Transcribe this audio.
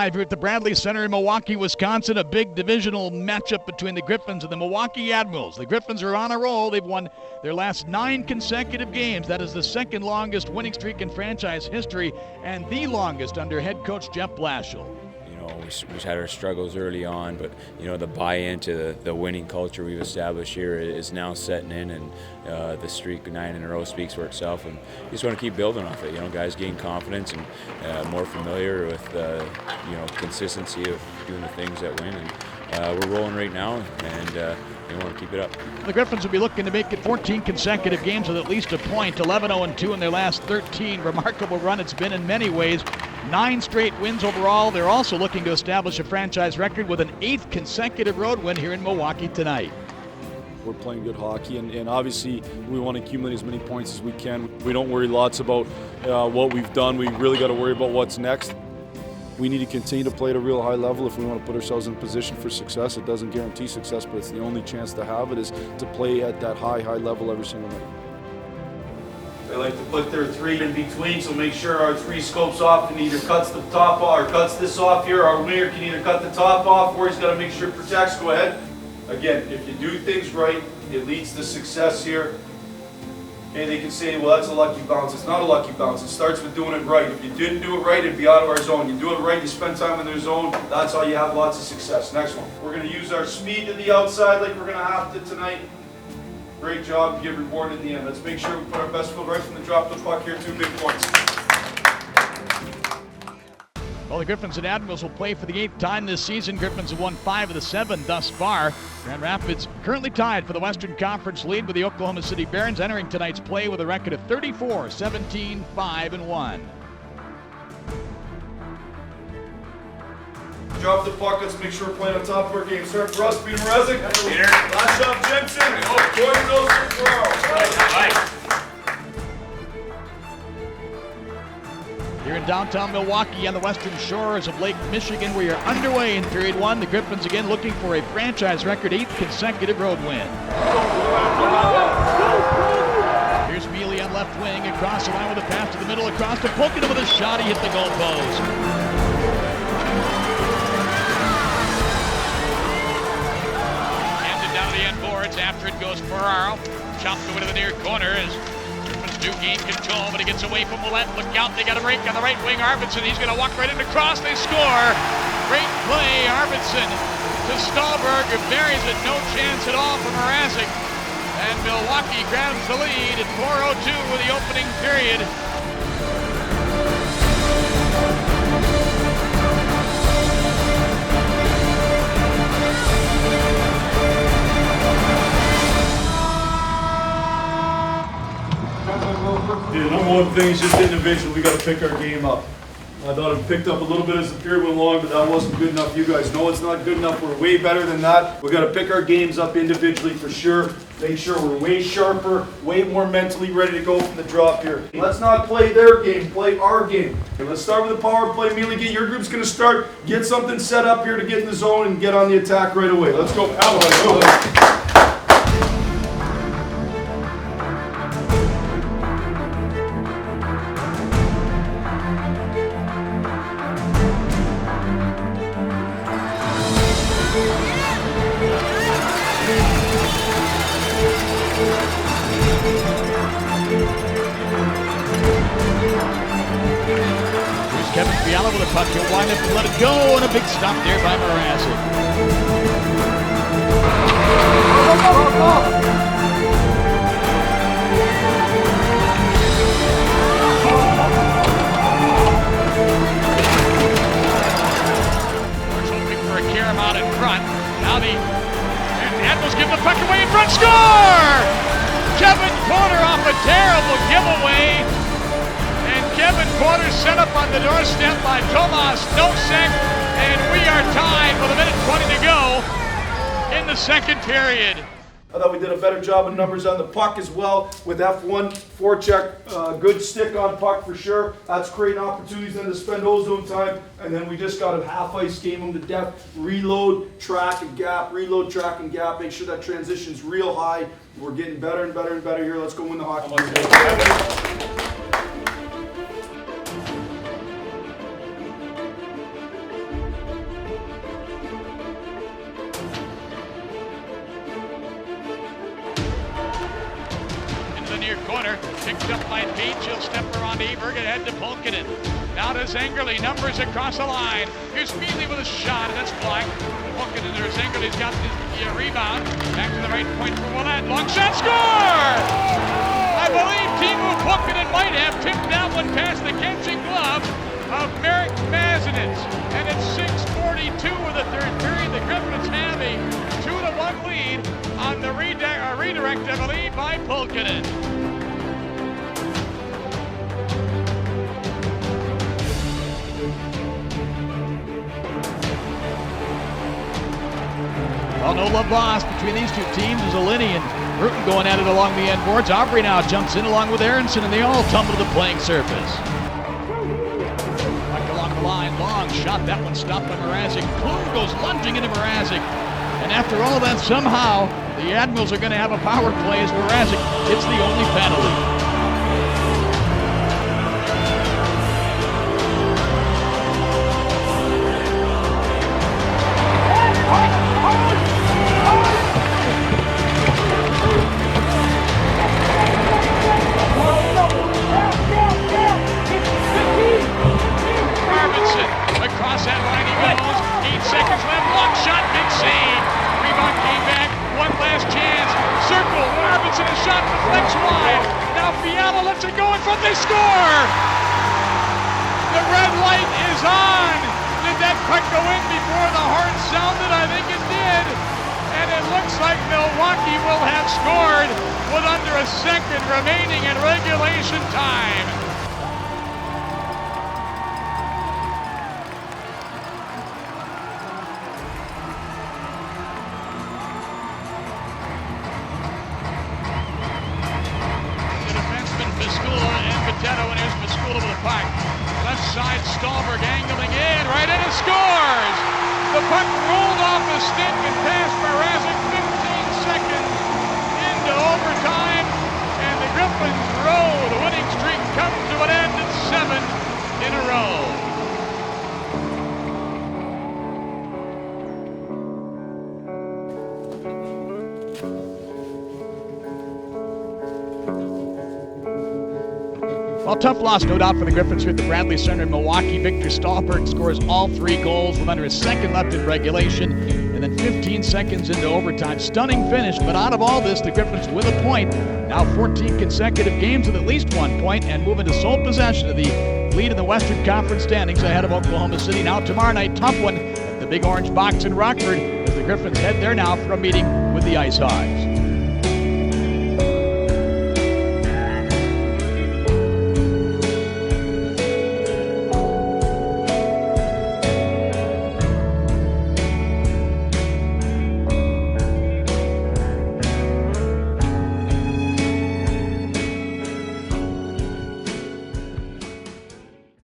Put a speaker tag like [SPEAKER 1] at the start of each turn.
[SPEAKER 1] live here at the Bradley Center in Milwaukee, Wisconsin. A big divisional matchup between the Griffins and the Milwaukee Admirals. The Griffins are on a roll. They've won their last 9 consecutive games. That is the second longest winning streak in franchise history and the longest under head coach Jeff Blashill.
[SPEAKER 2] We had our struggles early on, but the buy-in to the winning culture we've established here is now setting in, and the streak of 9 in a row speaks for itself. And you just want to keep building off it. Guys gain confidence and more familiar with consistency of doing the things that win. And we're rolling right now, and we want to keep it up.
[SPEAKER 1] The Griffins will be looking to make it 14 consecutive games with at least a point. 11-0-2 in their last 13. Remarkable run it's been in many ways. 9 straight wins overall. They're also looking to establish a franchise record with an 8th consecutive road win here in Milwaukee tonight.
[SPEAKER 3] We're playing good hockey, and obviously we want to accumulate as many points as we can. We don't worry lots about what we've done. We really got to worry about what's next. We need to continue to play at a real high level if we want to put ourselves in a position for success. It doesn't guarantee success, but it's the only chance to have it is to play at that high level every single night.
[SPEAKER 4] They like to put their 3 in between, so make sure our 3 scopes off and either cuts the top off or cuts this off here. Our winger can either cut the top off or he's got to make sure it protects. Go ahead. Again, if you do things right, it leads to success here. Okay, they can say, well, that's a lucky bounce. It's not a lucky bounce. It starts with doing it right. If you didn't do it right, it'd be out of our zone. You do it right, you spend time in their zone, that's how you have lots of success. Next one. We're going to use our speed to the outside like we're going to have to tonight. Great job, you get rewarded in the end. Let's make sure we put our best foot right from the drop of the puck here, 2 big points.
[SPEAKER 1] Well, the Griffins and Admirals will play for the 8th time this season. Griffins have won 5 of the 7 thus far. Grand Rapids currently tied for the Western Conference lead with the Oklahoma City Barons entering tonight's play with a record of 34, 17, 5, and 1.
[SPEAKER 4] Drop the puck, let's make sure we're playing on top of our game. Start for us, Peter Mrazek. Last shot, Jensen. Jordan goes for Carl.
[SPEAKER 1] Here in downtown Milwaukee on the western shores of Lake Michigan, we are underway in period 1. The Griffins again looking for a franchise record 8th consecutive road win. Here's Mealy on left wing, across the line with a pass to the middle, across to Pokin with a shot, he hit the goal post. Handed down to the end boards, after it goes Ferraro, chopped away to the near corner as do gain control, but he gets away from Willett. Look out, they got a break on the right wing. Arvidsson, he's going to walk right into cross. They score. Great play, Arvidsson to Stallberg, who buries it. No chance at all for Mrazek. And Milwaukee grabs the lead at 4:02 with the opening period.
[SPEAKER 4] The number one thing is just individual. We got to pick our game up. I thought it picked up a little bit as the period went along, but that wasn't good enough. You guys know it's not good enough. We're way better than that. We got to pick our games up individually for sure. Make sure we're way sharper, way more mentally ready to go from the drop here. Let's not play their game, play our game. Okay, let's start with the power play. Mealy, your group's going to start. Get something set up here to get in the zone and get on the attack right away. Let's go.
[SPEAKER 1] Kevin Fiala with a puck. He'll wind up and let it go, and a big stop there by Mrazek. We're hoping for a carom out in front. Now the Admirals give the puck away in front. Score! Kevin Porter off a terrible giveaway. Kevin Porter set up on the doorstep by Tomas Nosek, and we are tied with 1:20 to go in the second period.
[SPEAKER 4] I thought we did a better job of numbers on the puck as well with F1, forecheck, good stick on puck for sure. That's creating opportunities then to spend ozone time, and then we just got a half ice game them to death. Reload, track, and gap, reload, track, and gap. Make sure that transition's real high. We're getting better and better and better here. Let's go win the hockey game.
[SPEAKER 1] score. Picked up by Page. He'll step around Aberg and head to Pulkkinen. Now to Zengerle. Numbers across the line. Here's Feely with a shot, and that's blocked. Pulkkinen there. Zengerle's got the rebound. Back to the right point for Willett. Long shot, score! I believe Teemu Pulkkinen might have tipped that one past the catching glove of Merrick Mazinitz. And it's 6:42 of the third period. The Griffins have a 2-1 lead on the redirect, I believe, by Pulkkinen. Well, no love lost between these two teams as Aliney and Bruton going at it along the end boards. Aubrey now jumps in along with Aronson, and they all tumble to the playing surface. Back along the line, long shot. That one stopped by Mrazek. Klum goes lunging into Mrazek. And after all that, somehow, the Admirals are going to have a power play as Mrazek gets the only penalty. Across that line he goes. 8 seconds left. Long shot. Big save. Rebound came back. One last chance. Circle. Arvidsson a shot deflects wide. Now Fiala lets it go in front. They score. The red light is on. Did that puck go in before the horn sounded? I think it did. And it looks like Milwaukee will have scored with under a second remaining in regulation time. And here's Mascula with the puck. Left side, Stallberg angling in, right in and scores! The puck rolled off the stick and passed Mrazek 15 seconds into overtime, and the Griffins' road winning streak comes to an end at 7 in a row. Well, tough loss, no doubt, for the Griffins here at the Bradley Center in Milwaukee. Victor Stallberg scores all 3 goals with under a second left in regulation, and then 15 seconds into overtime. Stunning finish, but out of all this, the Griffins with a point. Now 14 consecutive games with at least 1 point, and moving to sole possession of the lead in the Western Conference standings ahead of Oklahoma City. Now tomorrow night, tough one at the Big Orange Box in Rockford as the Griffins head there now for a meeting with the Ice Hogs.